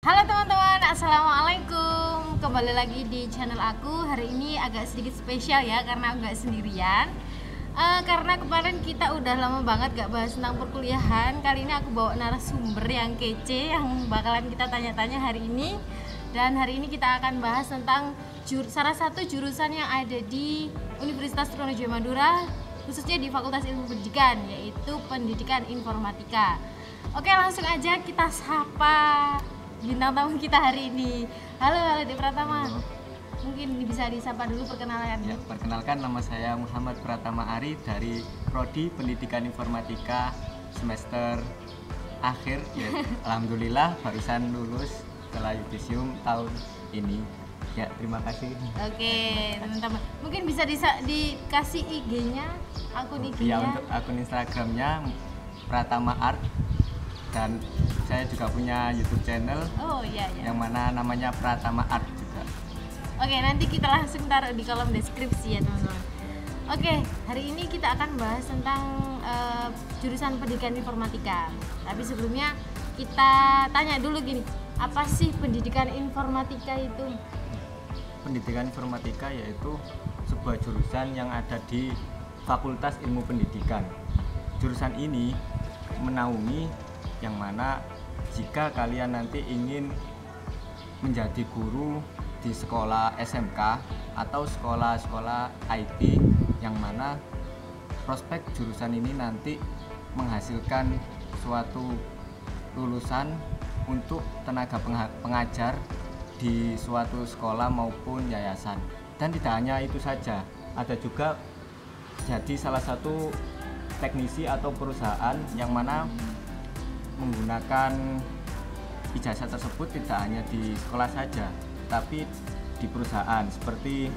Halo teman-teman, assalamualaikum. Kembali lagi di channel aku. Hari ini agak sedikit spesial ya, karena aku gak sendirian. Karena kemarin kita udah lama banget gak bahas tentang perkuliahan. Kali ini aku bawa narasumber yang kece, yang bakalan kita tanya-tanya hari ini. Dan hari ini kita akan bahas tentang salah satu jurusan yang ada di Universitas Trunojoyo Madura, khususnya di Fakultas Ilmu Pendidikan, yaitu Pendidikan Informatika. Oke, langsung aja kita sapa bintang tamu kita hari ini. Halo Dek Pratama. Mungkin bisa disapa dulu perkenalan. Ya, perkenalkan, nama saya Muhammad Pratama Ari dari Prodi Pendidikan Informatika semester akhir. Ya, alhamdulillah barusan lulus setelah yudisium tahun ini. Ya, terima kasih. Oke, teman-teman. Mungkin bisa dikasih IG-nya, akun IG-nya. Ya, untuk akun Instagramnya Pratama Art, dan saya juga punya YouTube channel. Oh iya. Yang mana namanya Pratama Art juga. Oke, nanti kita langsung taruh di kolom deskripsi ya teman-teman. Oke, hari ini kita akan bahas tentang jurusan pendidikan informatika. Tapi sebelumnya kita tanya dulu gini, apa sih pendidikan informatika itu? Pendidikan informatika yaitu sebuah jurusan yang ada di Fakultas Ilmu Pendidikan. Jurusan ini menaungi yang mana jika kalian nanti ingin menjadi guru di sekolah SMK atau sekolah-sekolah IT, yang mana prospek jurusan ini nanti menghasilkan suatu lulusan untuk tenaga pengajar di suatu sekolah maupun yayasan. Dan tidak hanya itu saja, ada juga jadi salah satu teknisi atau perusahaan yang mana menggunakan ijazah tersebut tidak hanya di sekolah saja, tapi di perusahaan seperti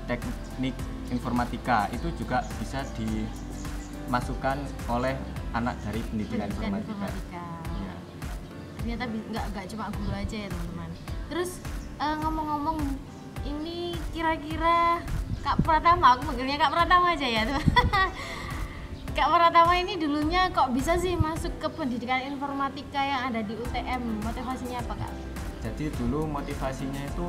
teknik informatika itu juga bisa dimasukkan oleh anak dari pendidikan informatika. Ya. Ternyata nggak cuma guru aja ya teman-teman. Terus ngomong-ngomong, ini kira-kira Kak Pratama, aku manggilnya Kak Pratama aja ya tuh. Kak Pratama ini dulunya kok bisa sih masuk ke pendidikan informatika yang ada di UTM? Motivasinya apa Kak? Jadi dulu motivasinya itu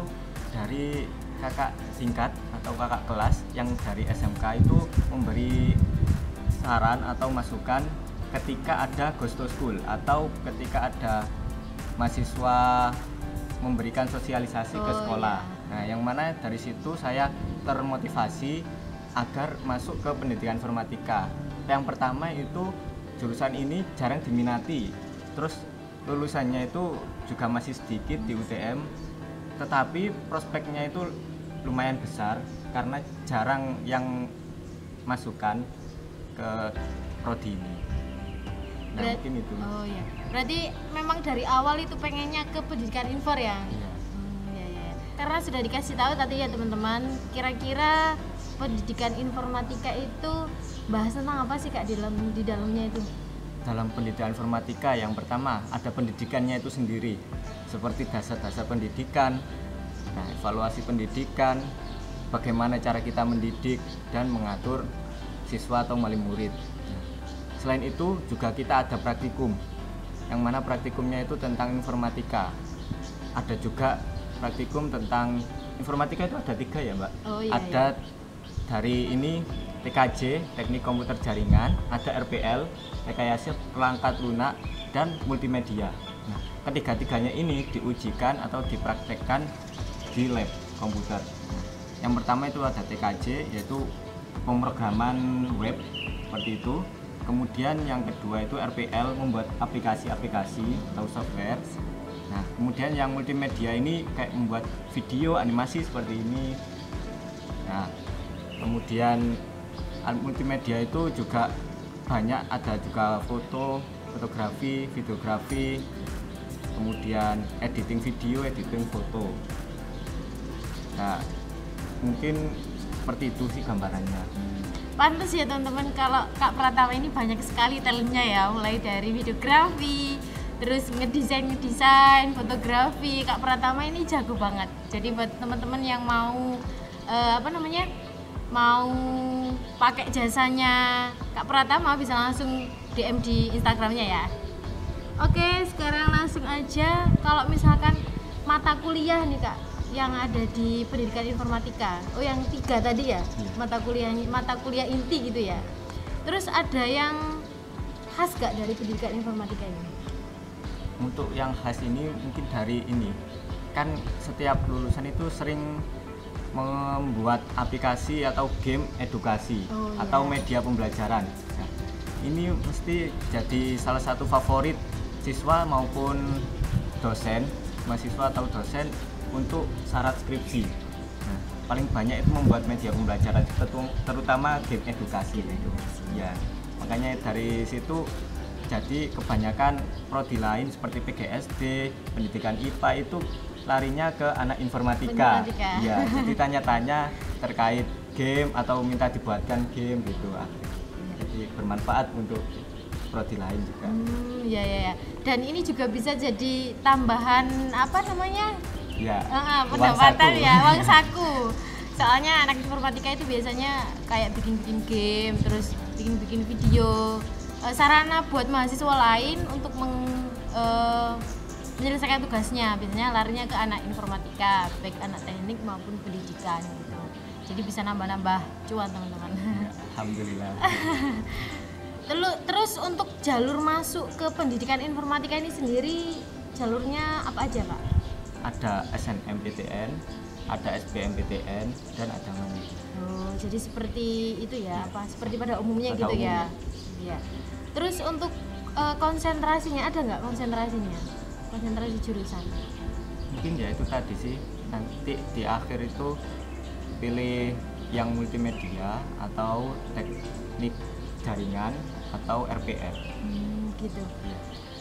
dari kakak tingkat atau kakak kelas yang dari SMK itu memberi saran atau masukan ketika ada ghost to school atau ketika ada mahasiswa memberikan sosialisasi ke sekolah. Iya. Nah, yang mana dari situ saya termotivasi agar masuk ke pendidikan informatika. Yang pertama itu jurusan ini jarang diminati, terus lulusannya itu juga masih sedikit di UTM, tetapi prospeknya itu lumayan besar karena jarang yang masukkan ke prodi ini. Nah, mungkin itu. Oh iya. Berarti memang dari awal itu pengennya ke pendidikan infor ya? Iya. Iya. Karena sudah dikasih tahu tadi ya teman-teman, kira-kira pendidikan informatika itu bahas tentang apa sih Kak di dalamnya itu? Dalam pendidikan informatika yang pertama ada pendidikannya itu sendiri, seperti dasar-dasar pendidikan, nah, evaluasi pendidikan, bagaimana cara kita mendidik dan mengatur siswa atau wali murid. Selain itu juga kita ada praktikum, yang mana praktikumnya itu tentang informatika. Ada juga praktikum tentang informatika itu ada 3 ya Mbak. Oh, iya, ada dari ini TKJ, teknik komputer jaringan, ada RPL, rekayasa perangkat lunak, dan multimedia. Nah, ketiga-tiganya ini diujikan atau dipraktekkan di lab komputer. Nah, yang pertama itu ada TKJ, yaitu pemrograman web seperti itu. Kemudian yang kedua itu RPL, membuat aplikasi-aplikasi atau software. Nah, kemudian yang multimedia ini kayak membuat video animasi seperti ini. Nah, kemudian multimedia itu juga banyak, ada juga foto, fotografi, videografi, kemudian editing video, editing foto. Nah, mungkin seperti itu sih gambarannya. Pantes ya teman-teman kalau Kak Pratama ini banyak sekali talentnya ya, mulai dari videografi, terus ngedesain, fotografi. Kak Pratama ini jago banget. Jadi buat teman-teman yang mau mau pakai jasanya Kak Pratama bisa langsung DM di Instagramnya ya. Oke, sekarang langsung aja kalau misalkan mata kuliah nih Kak yang ada di pendidikan informatika. Oh, yang 3 tadi ya? Iya. Mata kuliah inti gitu ya. Terus ada yang khas gak dari pendidikan informatika ini? Untuk yang khas ini mungkin dari ini. Kan setiap lulusan itu sering membuat aplikasi atau game edukasi atau media pembelajaran. Nah, ini mesti jadi salah satu favorit siswa maupun dosen, mahasiswa atau dosen untuk syarat skripsi. Nah, paling banyak itu membuat media pembelajaran, terutama game edukasi itu. Ya, makanya dari situ jadi kebanyakan prodi lain seperti PGSD, pendidikan IPA itu larinya ke anak informatika. Ya, jadi tanya-tanya terkait game atau minta dibuatkan game gitu. Jadi bermanfaat untuk prodi lain juga. Ya. Dan ini juga bisa jadi tambahan apa namanya? Ya. Pendapatan ya, uang saku. Soalnya anak informatika itu biasanya kayak bikin-bikin game, terus bikin-bikin video. Sarana buat mahasiswa lain untuk menyelesaikan tugasnya, biasanya larinya ke anak informatika, baik anak teknik maupun pendidikan gitu. Jadi bisa nambah-nambah cuan teman-teman. Alhamdulillah. Terus untuk jalur masuk ke pendidikan informatika ini sendiri jalurnya apa aja Kak? Ada SNMPTN, ada SBMPTN, dan ada mandiri. Oh, jadi seperti itu ya, seperti pada umumnya pada gitu umumnya. Ya. Terus untuk konsentrasinya ada nggak konsentrasinya? Konsentrasi jurusan? Mungkin ya itu tadi sih, nanti di akhir itu pilih yang multimedia atau teknik jaringan atau RPR. Gitu.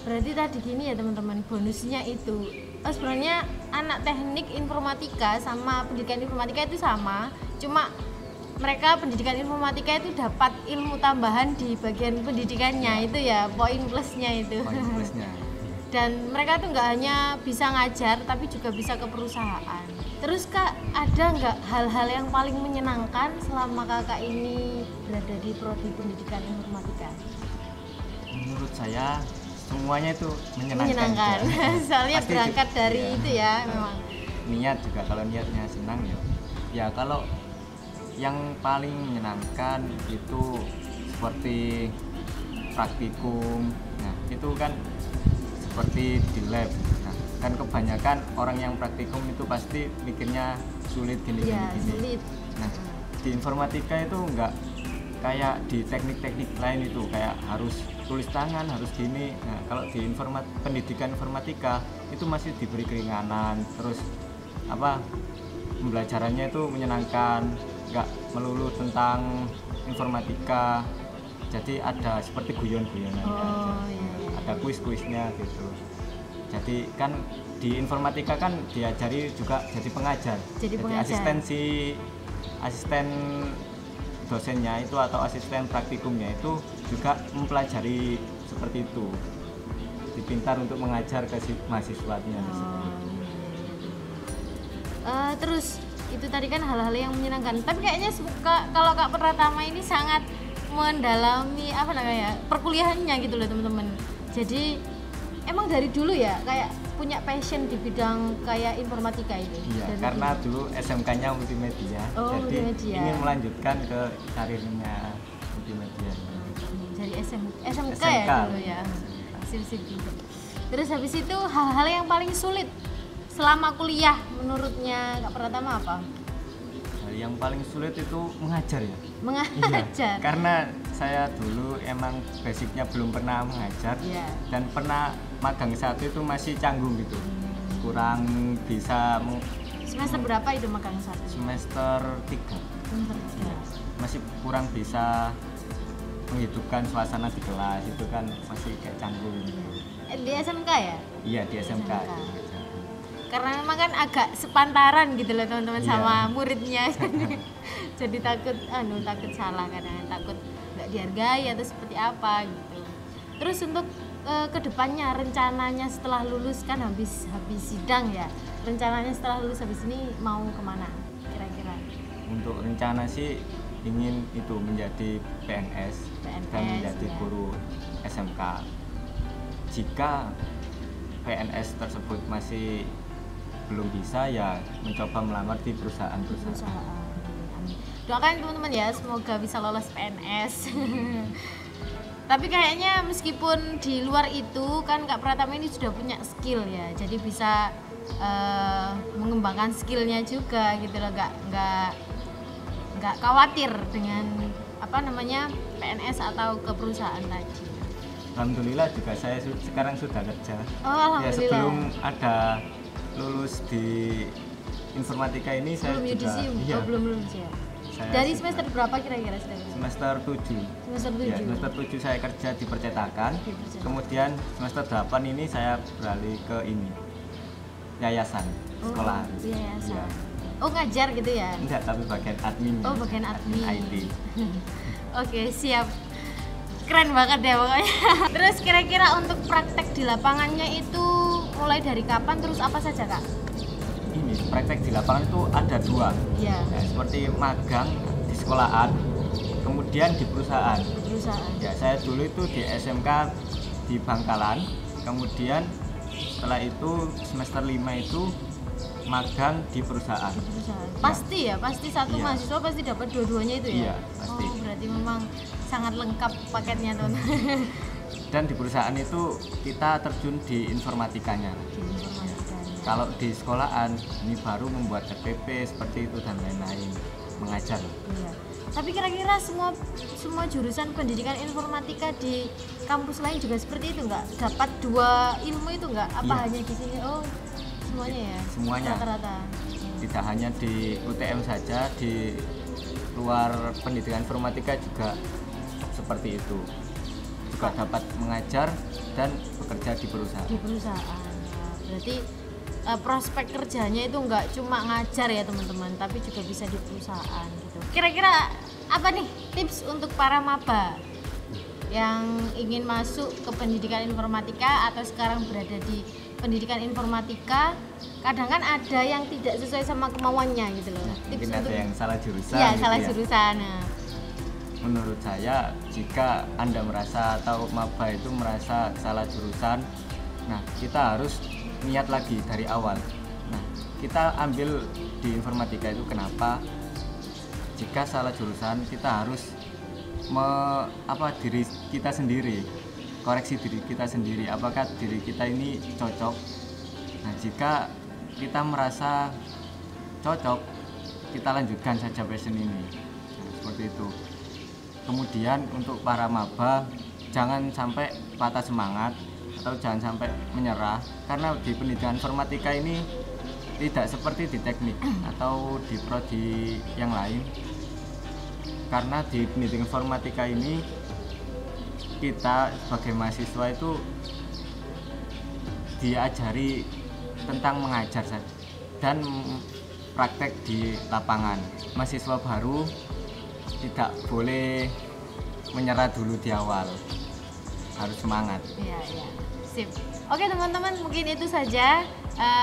Berarti tadi gini ya teman-teman, bonusnya itu sebenarnya anak teknik informatika sama pendidikan informatika itu sama, cuma mereka pendidikan informatika itu dapat ilmu tambahan di bagian pendidikannya itu ya, poin plusnya itu. Poin plusnya. Dan mereka tuh nggak hanya bisa ngajar tapi juga bisa ke perusahaan. Terus Kak, ada nggak hal-hal yang paling menyenangkan selama Kakak ini berada di prodi pendidikan informatika? Menurut saya semuanya itu menyenangkan. Soalnya pasti berangkat dari itu ya memang. Niat juga, kalau niatnya senang ya kalau yang paling menyenangkan itu seperti praktikum. Nah, itu kan seperti di lab. Nah, kan kebanyakan orang yang praktikum itu pasti mikirnya sulit gini. Sulit. Nah, di informatika itu enggak kayak di teknik-teknik lain itu kayak harus tulis tangan, harus gini. Nah, kalau di pendidikan informatika itu masih diberi keringanan, terus pembelajarannya itu menyenangkan, enggak melulu tentang informatika. Jadi ada seperti guyon-guyonannya aja. Ada kuis-kuisnya gitu. Jadi kan di informatika kan diajari juga jadi pengajar. Jadi asisten dosennya itu atau asisten praktikumnya itu juga mempelajari seperti itu. Jadi pintar untuk mengajar ke mahasiswanya. Terus itu tadi kan hal-hal yang menyenangkan. Tapi kayaknya kalau Kak Pratama ini sangat mendalami perkuliahannya gitu loh teman-teman. Jadi emang dari dulu ya kayak punya passion di bidang kayak informatika itu? Iya, karena dulu SMK-nya multimedia, jadi ingin melanjutkan ke karirnya multimedia. Jadi SMK ya dulu ya. Sip gitu. Terus habis itu hal-hal yang paling sulit selama kuliah menurutnya Kak Pratama apa? Yang paling sulit itu mengajar ya. Mengajar. Iya, karena saya dulu emang basicnya belum pernah mengajar dan pernah magang 1 itu masih canggung gitu. Kurang bisa. Semester berapa itu magang 1? Semester 3. Ya, masih kurang bisa menghidupkan suasana di kelas, itu kan masih kayak canggung. Di SMK ya? Iya, di SMK. Karena memang kan agak sepantaran gitu loh teman-teman sama muridnya. Jadi takut salah, kadang takut nggak dihargai atau seperti apa gitu. Terus untuk kedepannya rencananya setelah lulus kan habis sidang ya, rencananya setelah lulus habis ini mau kemana kira-kira? Untuk rencana sih ingin itu menjadi PNS dan menjadi guru SMK. jika PNS tersebut masih belum bisa, ya mencoba melamar di perusahaan. Amin. Doakan teman-teman ya, semoga bisa lolos PNS. Tapi kayaknya meskipun di luar itu kan Kak Pratama ini sudah punya skill ya, jadi bisa mengembangkan skillnya juga gitu loh, nggak khawatir dengan PNS atau ke perusahaan tadi. Alhamdulillah juga saya sekarang sudah kerja. Oh, ya, alhamdulillah. sebelum ada lulus di informatika ini saya Belum juga yudisium? iya, Belum lulus ya. saya Dari sudah- semester berapa kira-kira sudah? semester 7. Semester 7. Ya, semester 7 saya kerja di percetakan. Di percetakan. Kemudian semester 8 ini saya beralih ke ini. Yayasan, sekolah. Yayasan. Ya. Oh, ngajar gitu ya? Enggak, tapi bagian admin. Oh, bagian admin. IT. Oke, siap. Keren banget ya pokoknya. Terus kira-kira untuk praktek di lapangannya itu mulai dari kapan, terus apa saja Kak? Ini praktek di lapangan itu ada 2. Iya, Ya, seperti magang di sekolahan, kemudian di perusahaan. di perusahaan. Ya, saya dulu itu di SMK di Bangkalan, kemudian setelah itu semester 5 itu magang di perusahaan. Di perusahaan. Pasti ya, pasti satu Iya. mahasiswa pasti dapat dua-duanya itu ya? Iya, pasti. Oh, berarti memang sangat lengkap paketnya teman-teman. Dan di perusahaan itu kita terjun di informatikanya. Di informatikanya. Kalau di sekolahan ini baru membuat RPP seperti itu dan lain-lain, mengajar. Iya. Tapi kira-kira semua jurusan pendidikan informatika di kampus lain juga seperti itu nggak? Dapat 2 ilmu itu nggak? Apa Iya. hanya di sini? Oh, semuanya ya? Semuanya. Rata-rata. Tidak hanya di UTM saja, di luar pendidikan informatika juga seperti itu. Juga dapat mengajar dan bekerja di perusahaan. Di perusahaan. Ya, berarti prospek kerjanya itu nggak cuma ngajar ya teman-teman, tapi juga bisa di perusahaan gitu. Kira-kira apa nih tips untuk para maba yang ingin masuk ke pendidikan informatika atau sekarang berada di pendidikan informatika? Kadang kan ada yang tidak sesuai sama kemauannya gitu loh. Mungkin ada yang salah jurusan. Iya, gitu salah ya. jurusan. Nah, Menurut saya, jika Anda merasa atau maba itu merasa salah jurusan, nah kita harus niat lagi dari awal. Nah, kita ambil di informatika itu kenapa? Jika salah jurusan, kita harus diri kita sendiri, koreksi diri kita sendiri, apakah diri kita ini cocok. Nah, jika kita merasa cocok, kita lanjutkan saja passion ini. Nah, seperti itu. Kemudian untuk para maba, jangan sampai patah semangat atau jangan sampai menyerah, karena di pendidikan informatika ini tidak seperti di teknik atau di prodi yang lain. Karena di pendidikan informatika ini kita sebagai mahasiswa itu diajari tentang mengajar saja dan praktek di lapangan. Mahasiswa baru tidak boleh menyerah dulu di awal, harus semangat. iya, iya. Sip. Oke teman-teman, mungkin itu saja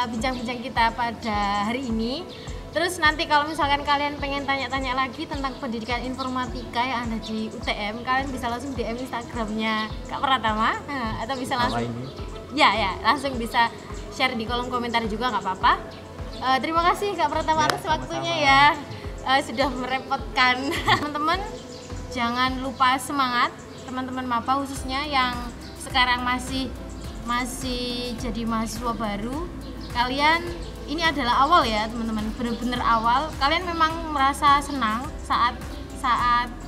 bincang-bincang kita pada hari ini. Terus nanti kalau misalkan kalian pengen tanya-tanya lagi tentang pendidikan informatika yang ada di UTM, kalian bisa langsung DM Instagramnya Kak Pratama, atau bisa langsung ini ya langsung bisa share di kolom komentar juga nggak apa-apa. Terima kasih Kak Pratama Ya, atas waktunya sama-sama. ya. Sudah merepotkan. Teman-teman jangan lupa semangat, teman-teman maba khususnya yang sekarang masih jadi mahasiswa baru. Kalian ini adalah awal ya teman-teman, benar-benar awal. Kalian memang merasa senang saat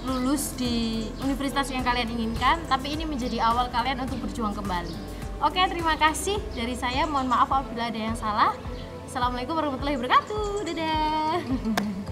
lulus di universitas yang kalian inginkan, tapi ini menjadi awal kalian untuk berjuang kembali. Oke, terima kasih dari saya. Mohon maaf apabila ada yang salah. Assalamualaikum warahmatullahi wabarakatuh. Dadah.